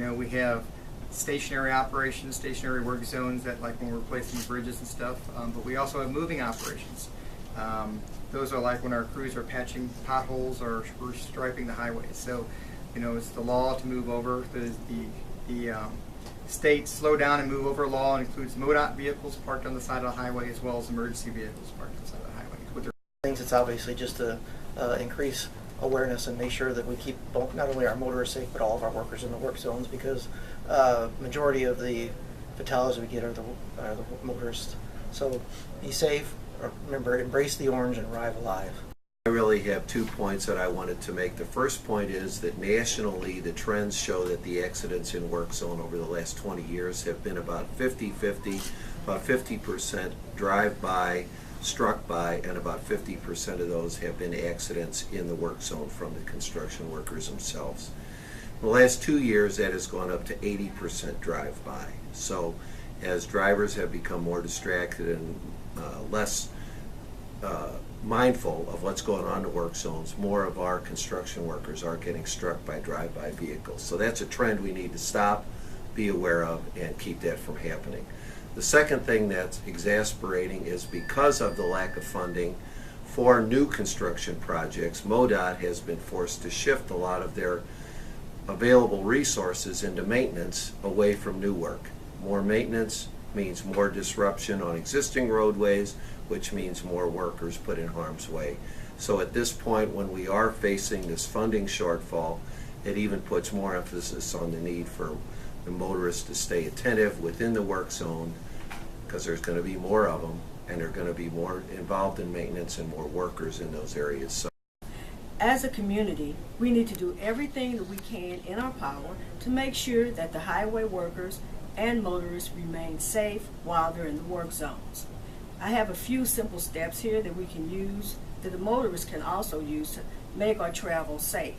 We have stationary operations, stationary work zones that like when we're replacing bridges and stuff, but we also have moving operations. Those are like when our crews are patching potholes or we're striping the highways. So, it's the law to move over. The state slow down and move over law includes MoDOT vehicles parked on the side of the highway as well as emergency vehicles parked on the side of the highway. Things it's obviously just to increase awareness and make sure that we keep not only our motorists safe but all of our workers in the work zones, because majority of the fatalities we get are the motorists. So be safe. Remember, embrace the orange and arrive alive. I really have 2 points that I wanted to make. The first point is that nationally the trends show that the accidents in work zone over the last 20 years have been about 50-50, about 50% drive-by, struck by, and about 50% of those have been accidents in the work zone from the construction workers themselves. In the last 2 years that has gone up to 80% drive-by. So as drivers have become more distracted and less mindful of what's going on in the work zones, more of our construction workers are getting struck by drive-by vehicles. So that's a trend we need to stop, be aware of, and keep that from happening. The second thing that's exasperating is because of the lack of funding for new construction projects, MoDOT has been forced to shift a lot of their available resources into maintenance away from new work. More maintenance means more disruption on existing roadways, which means more workers put in harm's way. So at this point, when we are facing this funding shortfall, it even puts more emphasis on the need for the motorists to stay attentive within the work zone, because there's going to be more of them and they're going to be more involved in maintenance and more workers in those areas. So, as a community, we need to do everything that we can in our power to make sure that the highway workers and motorists remain safe while they're in the work zones. I have a few simple steps here that we can use, that the motorists can also use to make our travel safe.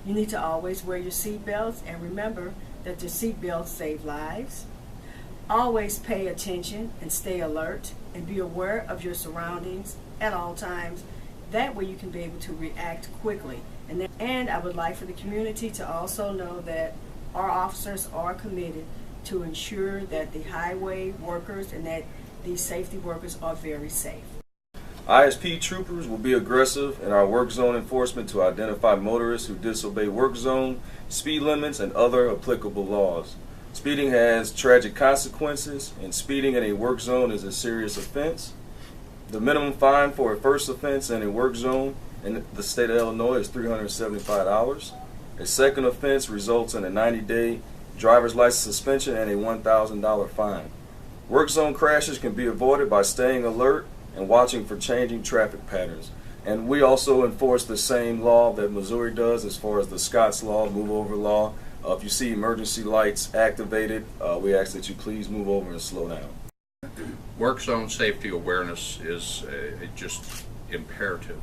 You need to always wear your seat belts, and remember that your seat belts save lives. Always pay attention and stay alert and be aware of your surroundings at all times. That way you can be able to react quickly. And I would like for the community to also know that our officers are committed to ensure that the highway workers and that these safety workers are very safe. ISP troopers will be aggressive in our work zone enforcement to identify motorists who disobey work zone, speed limits, and other applicable laws. Speeding has tragic consequences, and speeding in a work zone is a serious offense. The minimum fine for a first offense in a work zone in the state of Illinois is $375. A second offense results in a 90-day driver's license suspension and a $1,000 fine. Work zone crashes can be avoided by staying alert and watching for changing traffic patterns. And we also enforce the same law that Missouri does as far as the Scott's Law, move over law. If you see emergency lights activated, we ask that you please move over and slow down. Work zone safety awareness is just imperative.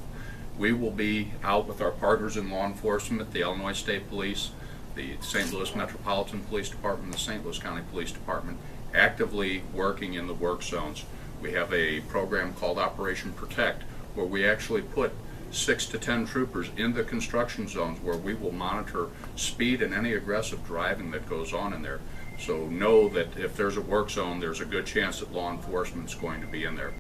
We will be out with our partners in law enforcement, the Illinois State Police, the St. Louis Metropolitan Police Department, the St. Louis County Police Department, actively working in the work zones. We have a program called Operation Protect, where we actually put 6 to 10 troopers in the construction zones where we will monitor speed and any aggressive driving that goes on in there. So know that if there's a work zone, there's a good chance that law enforcement is going to be in there.